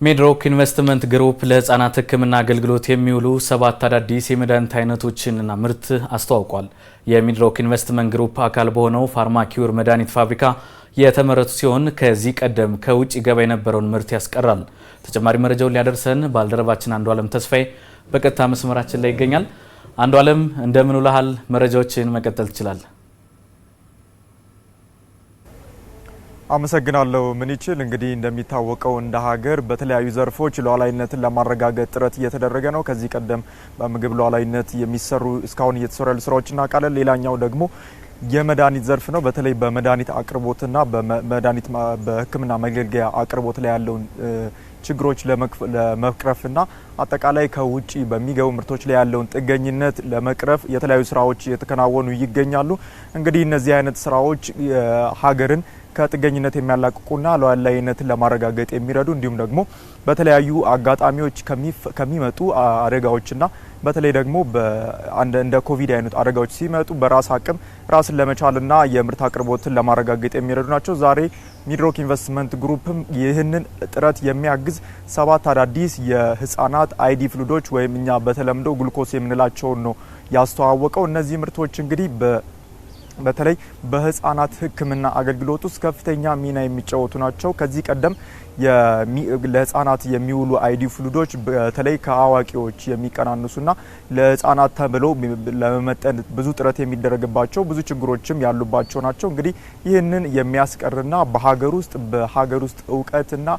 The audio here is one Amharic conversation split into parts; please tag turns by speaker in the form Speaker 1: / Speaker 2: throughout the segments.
Speaker 1: ሚድሮክ ኢንቨስትመንት ግሩፕ ለህፃናት ህክምና አገልግሎት የሚውሉ 7 አዳዲስ የመድኃኒት አይነቶችንና ምርት አስተዋውቋል። የሚድሮክ ኢንቨስትመንት ግሩፕ አካል በሆነው ፋርማኪውር መድኃኒት ፋብሪካ የተመረቱ ሲሆን ከዚህ ቀደም ከውጭ ገባ የነበረውን ምርት ያስቀራል። ተጨማሪ መረጃውን ሊያደርሰን ባልደረባችን አንዱዓለም ተስፋዬ በቀጥታ መስመራችን ላይ ይገኛል። አንዱዓለም እንደምን ውለሃል? መረጃዎችን መቀጠል ትችላለህ።
Speaker 2: አመሰግናለሁ ምንይችል። እንግዲህ እንደሚታወቀው እንደ ሀገር በተለያዩ ዘርፎች ሉዓላዊነትን ለማረጋገጥ ጥረት እየተደረገ ነው። ከዚህ ቀደም በምግብ ሉዓላዊነት የሚሰሩ እስካሁን እየተሰሩ ያሉ ስራዎችና ቃለ ሌላኛው ደግሞ የመድኃኒት ዘርፍ ነው። በተለይ በመድኃኒት አቅርቦትና በህክምና መገልገያ አቅርቦት ላይ ያለውን ችግሮች ለመቅረፍና አጠቃላይ ከውጪ በሚገቡ ምርቶች ላይ ያለውን ጥገኝነት ለመቅረፍ የተለያዩ ስራዎች እየተከናወኑ ይገኛሉ። እንግዲህ እነዚህ አይነት ስራዎች ሀገርን ከጥገኝነት የሚያላቅቁና ሉዓላዊነትን ለማረጋገጥ የሚረዱ እንዲሁም ደግሞ በተለያዩ አጋጣሚዎች ከሚመጡ አደጋዎችና በተለይ ደግሞ እንደ ኮቪድ አይነት አደጋዎች ሲመጡ በራስ አቅም ራስን ለመቻልና የምርት አቅርቦትን ለማረጋገጥ የሚረዱ ናቸው። ዛሬ ሚድሮክ ኢንቨስትመንት ግሩፕም ይህንን ጥረት የሚያግዝ 7 አዳዲስ የህፃናት አይዲ ፍሉዶች ወይም እኛ በተለምዶ ግሉኮስ የምንላቸውን ነው ያስተዋወቀው። እነዚህ ምርቶች እንግዲህ በተለይ በህፃናት ህክምና አገልግሎት ውስጥ ከፍተኛ ሚና የሚጫወቱ ናቸው። ከዚህ ቀደም ለህፃናት የሚውሉ አይዲ ፍሉዶች በተለይ ከአዋቂዎች የሚቀናነሱና ለህፃናት ተብለው ለመመጠን ብዙ ጥረት የሚደረግባቸው ብዙ ችግሮችም ያሉባቸው ናቸው። እንግዲህ ይህንን የሚያስቀርና በሀገር ውስጥ እውቀትና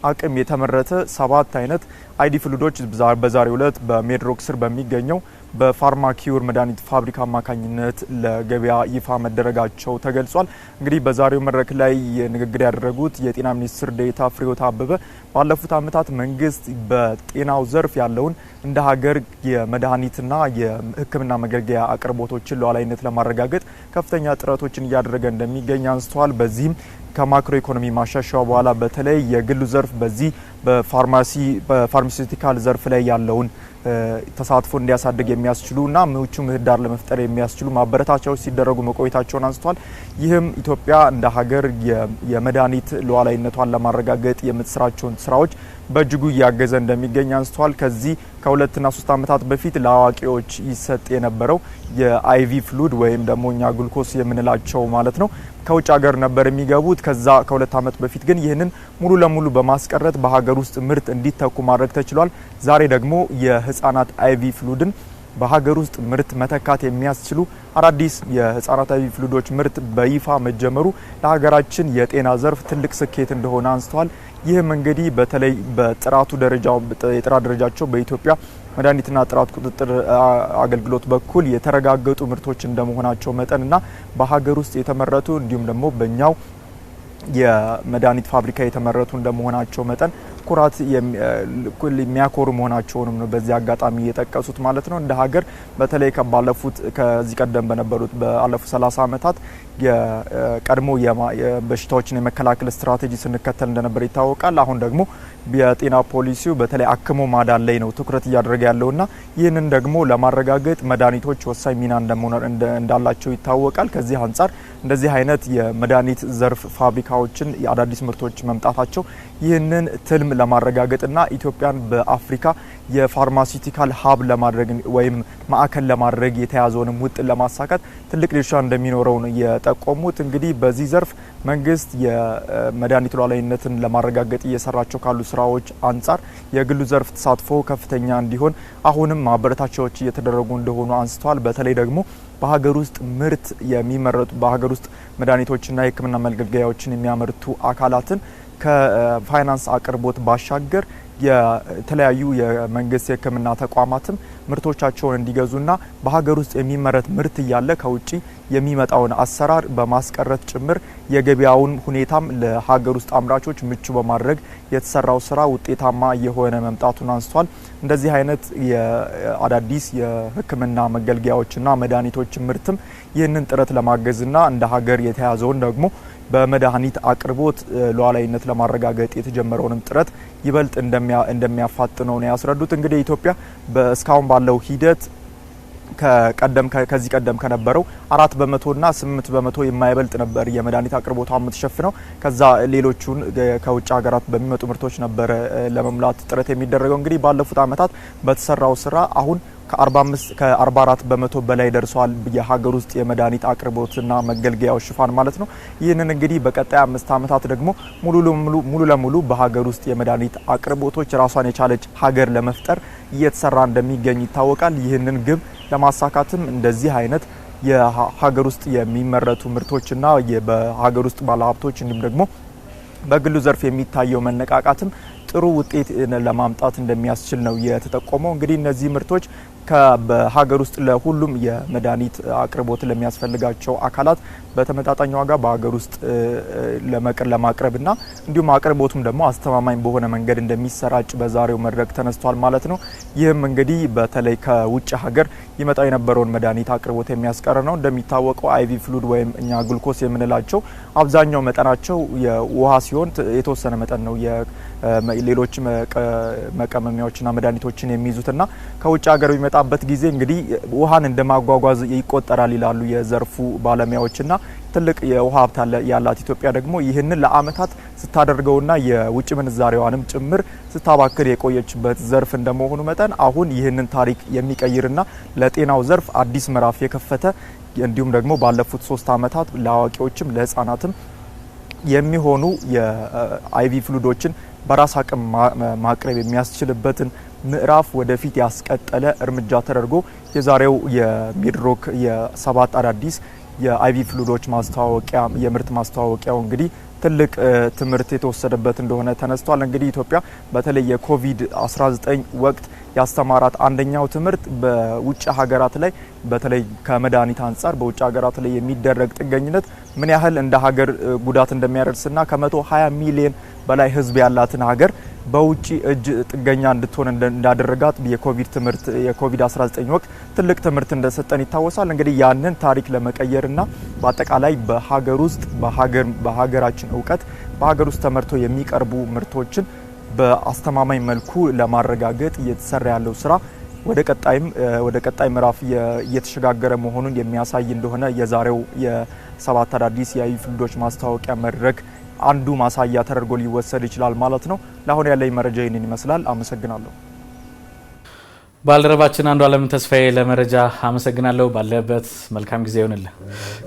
Speaker 2: አቅም የተመረተ 7 አይነት አይዲ ፍሉዶች በዛሬው ዕለት በሚድሮክ ስር በሚገኘው በፋርማኪውር መድኃኒት ፋብሪካ አማካኝነት ለገበያ ይፋ መደረጋቸው ተገልጿል። እንግዲህ በዛሬው መድረክ ላይ ንግግር ያደረጉት የጤና ሚኒስትር ዴኤታ ፍሬሕይወት አበበ ባለፉት ዓመታት መንግስት በጤናው ዘርፍ ያለውን እንደ ሀገር የመድኃኒትና የህክምና መገልገያ አቅርቦቶችን ሉዓላዊነት ለማረጋገጥ ከፍተኛ ጥረቶችን እያደረገ እንደሚገኝ አንስተዋል። በዚህም ከማክሮ ኢኮኖሚ ማሻሻያው በኋላ በተለይ የግሉ ዘርፍ በዚህ በፋርማሲውቲካል ዘርፍ ላይ ያለውን ተሳትፎ እንዲያሳድግ የሚያስችሉና ምቹ ምህዳር ለመፍጠር የሚያስችሉ ማበረታቻዎች ሲደረጉ መቆየታቸውን አንስተዋል። ይህም ኢትዮጵያ እንደ ሀገር የመድኃኒት ሉዓላዊነቷን ለማረጋገጥ የምትሰራቸውን ስራዎች በእጅጉ እያገዘ እንደሚገኝ አንስተዋል። ከዚህ ከ2 እና 3 ዓመታት በፊት ለአዋቂዎች ይሰጥ የነበረው የአይቪ ፍሉድ ወይም ደግሞ እኛ ግሉኮስ የምንላቸው ማለት ነው ከውጭ ሀገር ነበር የሚገቡት። ከዛ ከ2 ዓመት በፊት ግን ይህንን ሙሉ ለሙሉ በማስቀረት በሀገር ውስጥ ምርት እንዲተኩ ማድረግ ተችሏል። ዛሬ ደግሞ የህፃናት አይቪ ፍሉድን በሀገር ውስጥ ምርት መተካት የሚያስችሉ አዳዲስ የህፃናት አይቪ ፍሉዶች ምርት በይፋ መጀመሩ ለሀገራችን የጤና ዘርፍ ትልቅ ስኬት እንደሆነ አንስተዋል። ይህም እንግዲህ በተለይ በጥራቱ የጥራት ደረጃቸው በኢትዮጵያ መድኃኒትና ጥራት ቁጥጥር አገልግሎት በኩል የተረጋገጡ ምርቶች እንደመሆናቸው መጠንና በሀገር ውስጥ የተመረቱ እንዲሁም ደግሞ በእኛው የመድኃኒት ፋብሪካ የተመረቱ እንደመሆናቸው መጠን ኩራት የሚያኮሩ መሆናቸውንም ነው በዚህ አጋጣሚ የጠቀሱት ማለት ነው። እንደ ሀገር በተለይ ከዚህ ቀደም በነበሩት ባለፉት 30 ዓመታት የቀድሞ በሽታዎችን የመከላከል ስትራቴጂ ስንከተል እንደነበር ይታወቃል። አሁን ደግሞ የጤና ፖሊሲው በተለይ አክሞ ማዳን ላይ ነው ትኩረት እያደረገ ያለውና ይህንን ደግሞ ለማረጋገጥ መድኃኒቶች ወሳኝ ሚና እንዳላቸው ይታወቃል። ከዚህ አንጻር እንደዚህ አይነት የመድኃኒት ዘርፍ ፋብሪካዎችን የአዳዲስ ምርቶች መምጣታቸው ይህንን ትልም ለማረጋገጥና ኢትዮጵያን በአፍሪካ የፋርማሲውቲካል ሀብ ለማድረግ ወይም ማዕከል ለማድረግ የተያዘውንም ውጥን ለማሳካት ትልቅ ድርሻ እንደሚኖረው ነው የጠቆሙት። እንግዲህ በዚህ ዘርፍ መንግስት የመድኃኒት ሉዓላዊነትን ለማረጋገጥ እየሰራቸው ካሉ ስራዎች አንጻር የግሉ ዘርፍ ተሳትፎ ከፍተኛ እንዲሆን አሁንም ማበረታቻዎች እየተደረጉ እንደሆኑ አንስተዋል። በተለይ ደግሞ በሀገር ውስጥ ምርት የሚመረቱ በሀገር ውስጥ መድኃኒቶችና የህክምና መገልገያዎችን የሚያመርቱ አካላትን ከፋይናንስ አቅርቦት ባሻገር የተለያዩ የመንግስት የህክምና ተቋማትም ምርቶቻቸውን እንዲገዙና በሀገር ውስጥ የሚመረት ምርት እያለ ከውጪ የሚመጣውን አሰራር በማስቀረት ጭምር የገበያውን ሁኔታም ለሀገር ውስጥ አምራቾች ምቹ በማድረግ የተሰራው ስራ ውጤታማ የሆነ መምጣቱን አንስቷል። እንደዚህ አይነት የአዳዲስ የህክምና መገልገያዎችና መድኃኒቶች ምርትም ይህንን ጥረት ለማገዝና እንደ ሀገር የተያዘውን ደግሞ በመድኃኒት አቅርቦት ሉዓላዊነት ለማረጋገጥ የተጀመረውንም ጥረት ይበልጥ እንደሚያፋጥነው ነው ያስረዱት። እንግዲህ ኢትዮጵያ እስካሁን ባለው ሂደት ከዚህ ቀደም ከነበረው 4 በመቶና 8 በመቶ የማይበልጥ ነበር የመድኃኒት አቅርቦቷ የምትሸፍነው። ከዛ ሌሎቹን ከውጭ ሀገራት በሚመጡ ምርቶች ነበር ለመሙላት ጥረት የሚደረገው። እንግዲህ ባለፉት ዓመታት በተሰራው ስራ አሁን ከ44 በመቶ በላይ ደርሷል የሀገር ውስጥ የመድኃኒት አቅርቦትና መገልገያው ሽፋን ማለት ነው። ይህንን እንግዲህ በቀጣይ 5 ዓመታት ደግሞ ሙሉ ለሙሉ በሀገር ውስጥ የመድኃኒት አቅርቦቶች ራሷን የቻለች ሀገር ለመፍጠር እየተሰራ እንደሚገኝ ይታወቃል። ይህንን ግብ ለማሳካትም እንደዚህ አይነት የሀገር ውስጥ የሚመረቱ ምርቶችና በሀገር ውስጥ ባለሀብቶች እንዲሁም ደግሞ በግሉ ዘርፍ የሚታየው መነቃቃትም ጥሩ ውጤት ለማምጣት እንደሚያስችል ነው የተጠቆመው። እንግዲህ እነዚህ ምርቶች በሀገር ውስጥ ለሁሉም የመድኃኒት አቅርቦት ለሚያስፈልጋቸው አካላት በተመጣጣኝ ዋጋ በሀገር ውስጥ ለማቅረብና እንዲሁም አቅርቦቱም ደግሞ አስተማማኝ በሆነ መንገድ እንደሚሰራጭ በዛሬው መድረክ ተነስቷል ማለት ነው። ይህም እንግዲህ በተለይ ከውጭ ሀገር ይመጣ የነበረውን መድኃኒት አቅርቦት የሚያስቀር ነው። እንደሚታወቀው አይቪ ፍሉድ ወይም እኛ ግሉኮስ የምንላቸው አብዛኛው መጠናቸው የውሃ ሲሆን የተወሰነ መጠን ነው ሌሎች መቀመሚያዎችና መድኃኒቶችን የሚይዙትና ከውጭ ሀገር በሚመጣበት ጊዜ እንግዲህ ውሃን እንደማጓጓዝ ይቆጠራል ይላሉ የዘርፉ ባለሙያዎችና ትልቅ የውሃ ሀብት ያላት ኢትዮጵያ ደግሞ ይህንን ለዓመታት ስታደርገውና የውጭ ምንዛሬዋንም ጭምር ስታባክር የቆየችበት ዘርፍ እንደመሆኑ መጠን አሁን ይህንን ታሪክ የሚቀይርና ለጤናው ዘርፍ አዲስ ምዕራፍ የከፈተ እንዲሁም ደግሞ ባለፉት 3 ዓመታት ለአዋቂዎችም ለህፃናትም የሚሆኑ የአይቪ ፍሉዶችን በራስ አቅም ማቅረብ የሚያስችልበትን ምዕራፍ ወደፊት ያስቀጠለ እርምጃ ተደርጎ የዛሬው የሚድሮክ የ7 አዳዲስ የአይቪ ፍሉዶች ማስተዋወቂያ የምርት ማስተዋወቂያው እንግዲህ ትልቅ ትምህርት የተወሰደበት እንደሆነ ተነስቷል። እንግዲህ ኢትዮጵያ በተለይ የኮቪድ-19 ወቅት ያስተማራት አንደኛው ትምህርት በውጭ ሀገራት ላይ በተለይ ከመድኃኒት አንጻር በውጭ ሀገራት ላይ የሚደረግ ጥገኝነት ምን ያህል እንደ ሀገር ጉዳት እንደሚያደርስና ከ120 ሚሊዮን በላይ ህዝብ ያላትን ሀገር በውጪ እጅ ጥገኛ እንድትሆን እንዳደረጋት የኮቪድ-19 ወቅት ትልቅ ትምህርት እንደሰጠን ይታወሳል። እንግዲህ ያንን ታሪክ ለመቀየርና በአጠቃላይ በሀገር ውስጥ በሀገራችን እውቀት በሀገር ውስጥ ተመርተው የሚቀርቡ ምርቶችን በአስተማማኝ መልኩ ለማረጋገጥ እየተሰራ ያለው ስራ ወደ ቀጣይ ምዕራፍ እየተሸጋገረ መሆኑን የሚያሳይ እንደሆነ የዛሬው የ7 አዳዲስ የአይቪ ፍሉዶች ማስተዋወቂያ መድረክ አንዱ ማሳያ ተደርጎ ሊወሰድ ይችላል ማለት ነው። ለአሁን ያለኝ መረጃ ይህንን ይመስላል። አመሰግናለሁ።
Speaker 1: ባልደረባችን አንዱ አለም ተስፋዬ ለመረጃ አመሰግናለሁ። ባለበት መልካም ጊዜ ይሁንልህ።